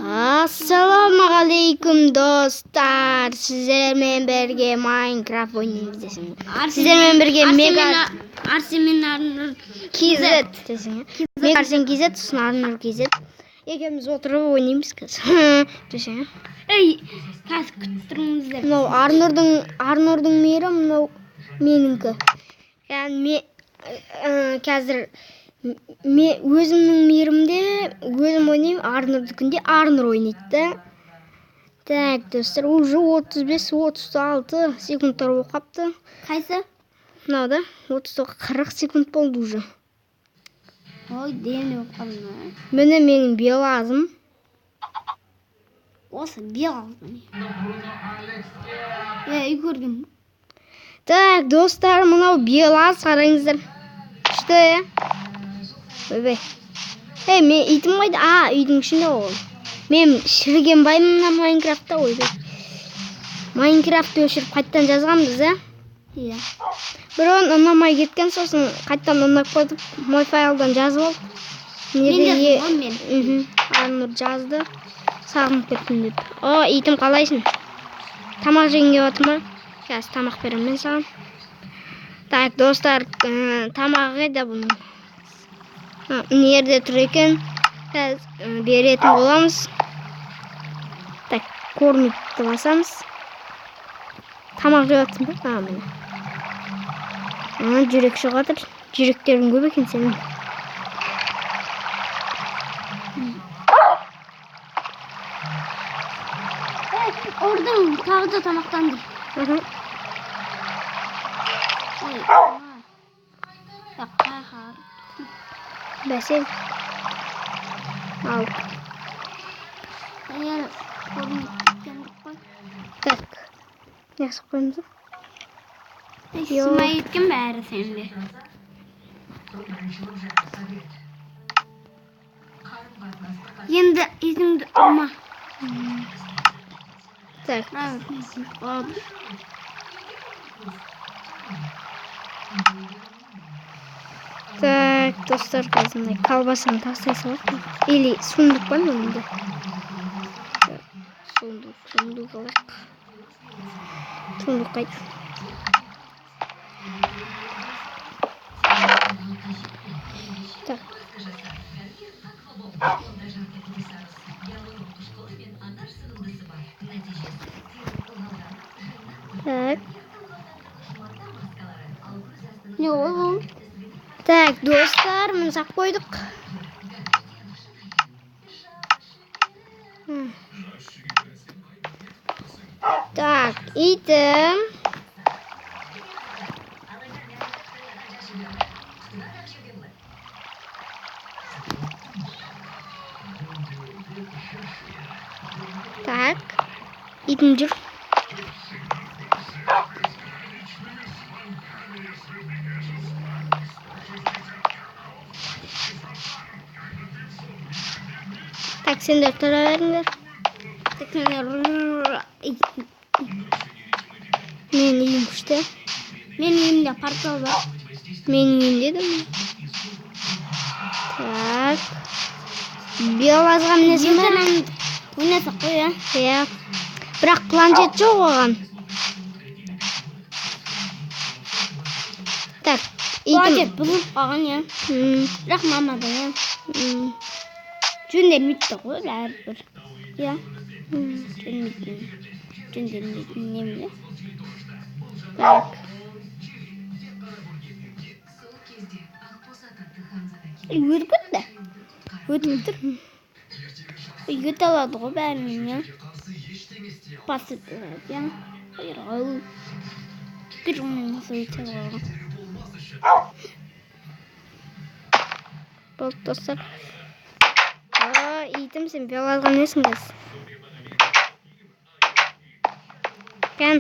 Assalamualaikum dostlar. Sizlerle birge Minecraft oynayacağız desene. Sizlerle birge Mega Arsemin Arnur KZ desene. Mega Arsen KZ tutsun Arnur KZ. Екеуміз отырып ойнаймыз қазір. Desene. Ей, қазір күттіріңіздер. Мынау Арнурдың мейірі, мынау меніңкі. Яғни қазір өзімнің мейірімде өзім ойнаймын, Арнурдікінде Арнур ойнайды. Так, достар, уже 35-36 секундтар болып қапты. Қайсы? Мынау да 30-40 секунд болды уже. Ой, демне болып қалдым. Міне менің белазым. Осы белазым. Үй көргем. Так, достар, мынау белаз қараңыздар. Күшті. Ойбай. Мен итім қайда? Үйдің ішінде ол. Мен шіріген баймын Майнкрафтта. Ойбай. Майнкрафтты өшіріп қайттан жазғанбыз, Иә. Бірін ұнамай кеткен, сосын қайттан ұнап қойдып, мой файлдан жазып алып. Мен Арнур жазды. Сағынып кеттім деп. Итім қалайсың? Тамақ жегенге отыр ма? Қазір тамақ беремін мен саған. Так, достар, тамағы қайда бұның? Мына жерде тұр екен. Қазір беретін боламыз. Так, кормитті басамыз. Тамақ жеп жатсың ба? Міне. Жүрек шығып жатыр. Жүректерің көп екен сенің. Ордың тағы да тамақтанды. Бәсен. Ал. Так. Не қысып қойымыз? Сымай еткен бәрі сенде. Енді изіңді ұрма. Так. Болды. Так, достар, қазындай колбасаны тастай салады. Или сундук бар ма мұнда? Сундук алайық. Сундук қайда? Так. Так. Не ол? Так, достар, мін сақ қойдық. Так, итім. Так, итім жүр. Так, сендер тұра беріңдер. Менің үйім күшті. Менің үйімде портал бар. Менің үйімде де ме? Так. Белазға мінесің бәрі? Ойнасақ қой, Иә. Бірақ планшет жоқ оған. Так. Планшет бұзылып қалған, Бірақ мамада, Жөнделмейді ғой, әрбір. Жөнделмейтін немде. Так. Өргітті. Өтіп тұр. Үйгіт алады ғой бәрінен, Басып тұрады, Қайырғал. Бір оның осы өте қалған. Болды, достар. Итім, сен белазға несің кәз? Кән.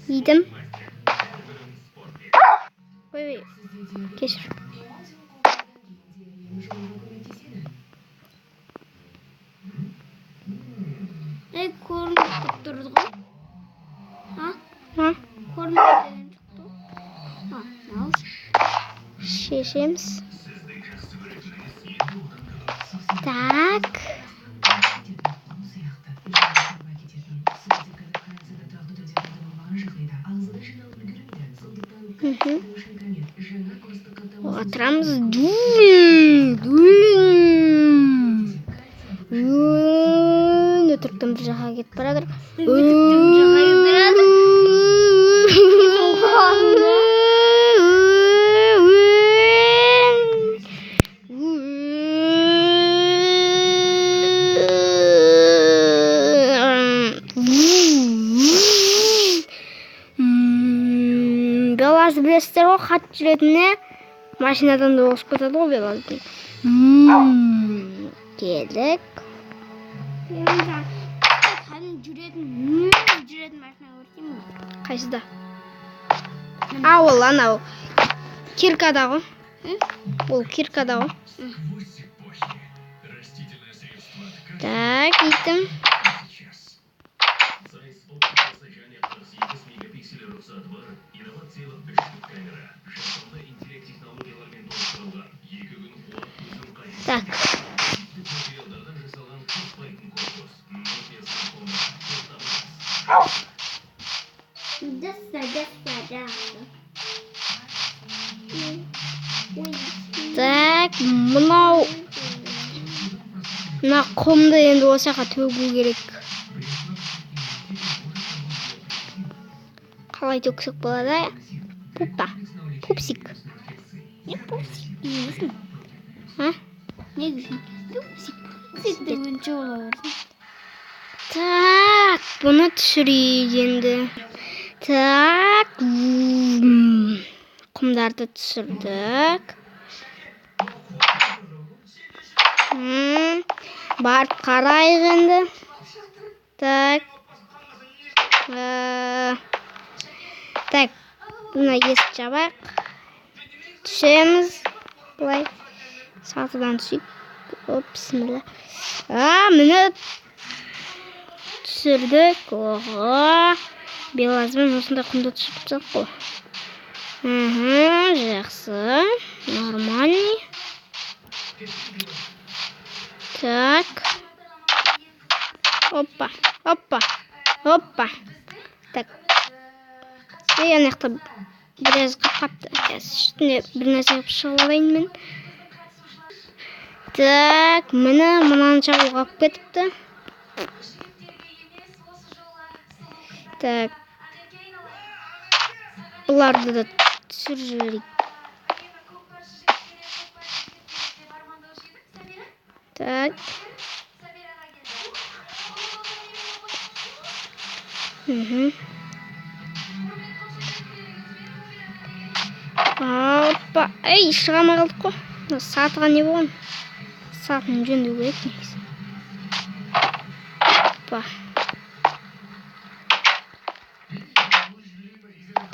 Итім. Ой, кешір. Көрініп тұрды ғой? Көрініп деген шықты. Шешеміз. Так. Отырамыз. Өтіріктің бір жаққа кетіп барадыр. Белаз білесіздер ғой, хат жүретіне машинадан да осып кетеді ғой белаздың. Келдік. жүретін машина көрсем ме? Қайсыда? Ол анау киркада ғой. Ол киркада ғой. Так, итім. Так. Так, мынау құмды енді осы жаққа төгу керек. Қалай төксек болады? Пупа. Пупсик. Не пупсик? Негізін. Ха? Негізін. Пупсик. Пупсикті өнші ола берсін. Так, бұны түсірейік енді. Так. Құмдарды түсірдік. Барып қарайық енді. Так. Так. Бұны есік жабайық. Түсеміз. Бұлай. Сатыдан түсейік. Оп, бісміллә. Міне түсірдік. Оға. Белазбен осында құмды түсіріп тұсақ қой. Жақсы. Нормальный. Так. Опа. Так. Аяқта біраз қапты. Үстіне бір нәрсе шығып алайын мен. Так, мынаны шағыл қап кетіпті. Так. Бұларды да түсіріп жіберейік. Так. Опа. Ей, шығамай қалдық қой. Сатыға не болған? Сатын жөндеу керек негізі. Опа.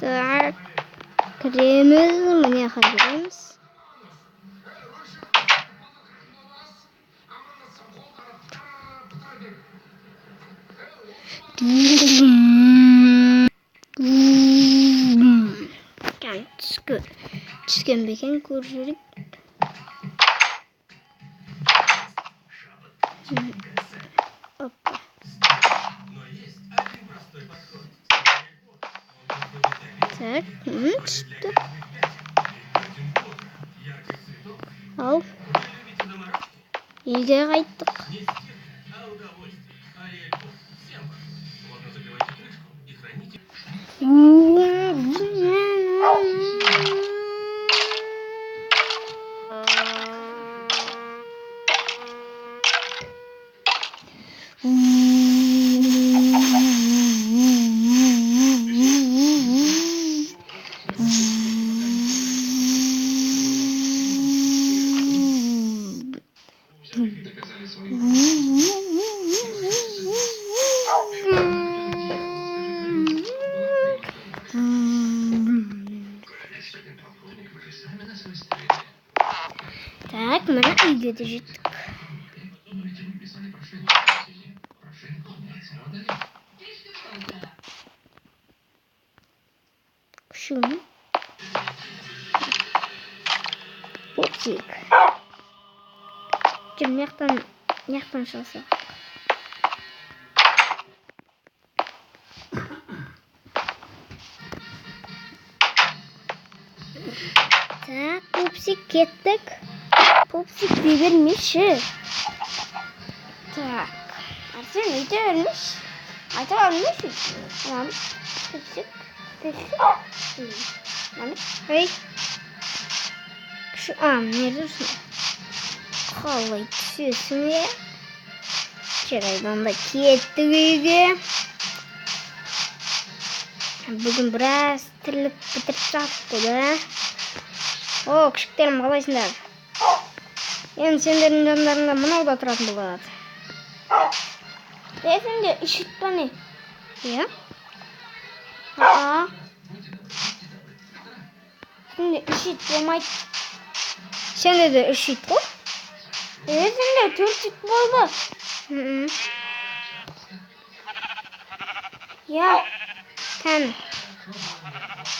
Так. Кіреміз. Міне кіреміз. Түскен бекен көріп жүрік. Опа. Так, түсті. Ал. Үйге қайттық. Так, мына үйге де жеттік. Күшігім. Пупсик. жүр, мияқтан шығаса. Так, пупсик, кеттік. Пупсик бермеші. Так. Арсен үйде өрмеш. Айта өрмеш. Анам. Пупсик. Эй. Не dursun. Қалай түсесің е? Жарайдан да кеттік үйге. Бүгін біраз тірлік бітіріп жатты да. О, күшіктерім қалайсыңдар? Енді сендердің жандарыңда мынау да тұратын болады. Сенде үшіт па не? Иә? Сенде үшіт болмайды. Сенде де үш ит қой? Сенде 4 ит болды. Я. Кәні.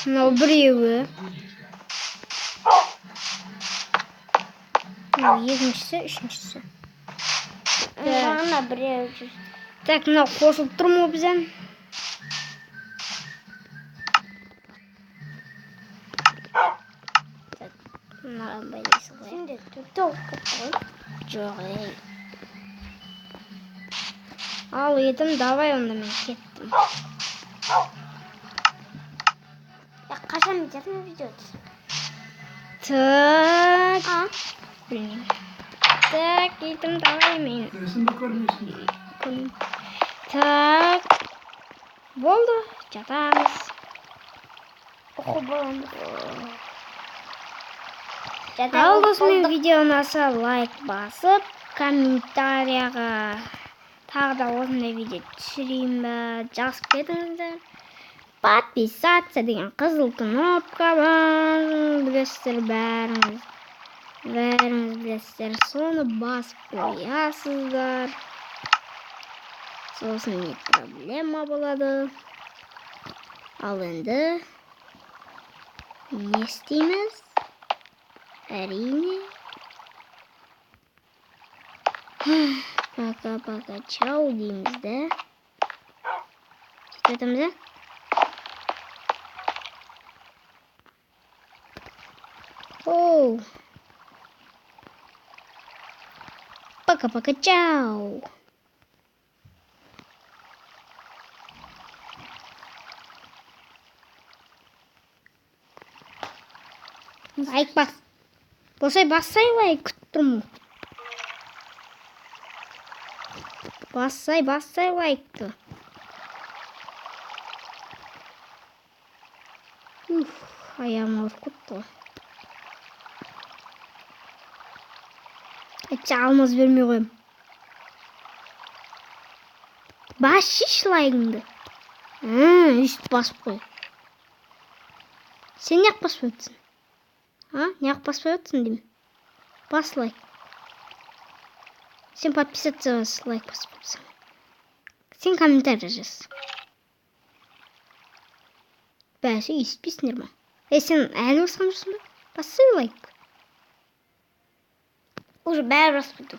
Мынау біреуі. Екіншісі, үшіншісі. Мағына біреу жүр. Так, мынау қосылып тұр ма бізден? Мынаған байлайсың ғой. Сенде 4 олып қой. Жоқ, ей. Ал етім, давай онда мен кеттім. Қашан бітетін видео түсін? Так. Білмеймін. Так, етім, давай мен. Так. Болды, жатамыз. Оқу боламыз. Ал досымен видео ұнаса лайк басып, комментарияға тағы да осындай видео түсірейін бе, жазып кетіңіздер. Подписаться деген қызыл кнопка бар, білесіздер бәріңіз білесіздер, соны басып қоясыздар. Сосын не проблема болады. Ал енді не істейміз? Әрине. Пока-пока, чау дейміз да. Кетеміз, ә? Оу. Пока-пока, чау. Лайк бас. Бассай лайк күттім. Бассай лайкты. Аяғым ауырып кетті. Әйтсе алмаз бермей қойым. Бас шеш лайкыңды. Үст басып қой. Сен неғып басып өтсің? Неғып басып өтсің деймін? Бас лайк. Сен подписаться бас лайк басып өтсің. Сен комментарий жаз. Бәсі еспейсіңдер ма? Сен әлі басқан жүрсің бе? Бассай лайк. Уже бәрі басып өтті.